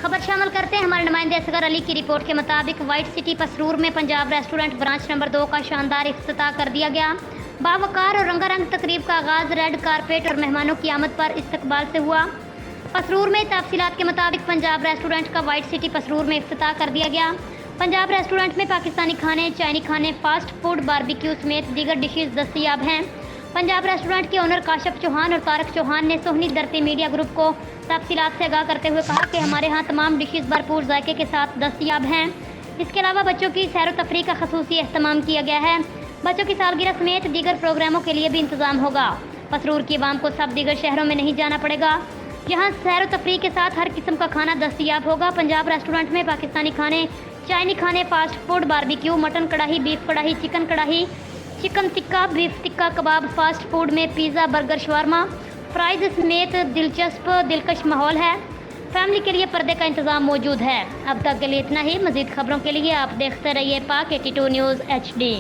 खबर शामिल करते हैं हमारे नुमाइंदे असगर अली की रिपोर्ट के मुताबिक वाइट सिटी पसरूर में पंजाब रेस्टोरेंट ब्रांच नंबर 2 का शानदार इफ्तिताह कर दिया गया। बावकार और रंगारंग तकरीब का आगाज़ रेड कारपेट और मेहमानों की आमद पर इस्तकबाल से हुआ। पसरूर में तफसीलात के मुताबिक पंजाब रेस्टोरेंट का वाइट सिटी पसरूर में इफ्तिताह कर दिया गया। पंजाब रेस्टोरेंट में पाकिस्तानी खाने, चाइनी खाने, फास्ट फूड, बारबेक्यू समेत दीगर डिशेज दस्तयाब हैं। पंजाब रेस्टोरेंट के ओनर काशिफ चौहान और तारक चौहान ने सोहनी धरती मीडिया ग्रुप को तफसीलात से आगाह करते हुए कहा कि हमारे यहाँ तमाम डिशेज भरपूर जायके के साथ दस्तयाब हैं। इसके अलावा बच्चों की सैर व तफरीह का खसूसी अहतमाम किया गया है। बच्चों की सालगिरह समेत दीगर प्रोग्रामों के लिए भी इंतजाम होगा। पसरूर की आवाम को सब दीगर शहरों में नहीं जाना पड़ेगा। यहाँ सैर व तफरीह के साथ हर किस्म का खाना दस्तयाब होगा। पंजाब रेस्टोरेंट में पाकिस्तानी खाने, चाइनी खाने, फास्ट फूड, बारबेक्यू, मटन कढ़ाई, बीफ कढ़ाई, चिकन कढ़ाई, चिकन टिक्का, बीफ टिक्का, कबाब, फास्ट फूड में पिज़्ज़ा, बर्गर, शवारमा, फ्राइज समेत दिलचस्प दिलकश माहौल है। फैमिली के लिए पर्दे का इंतज़ाम मौजूद है। अब तक के लिए इतना ही। मज़ीद खबरों के लिए आप देखते रहिए पाक 82 न्यूज़ HD।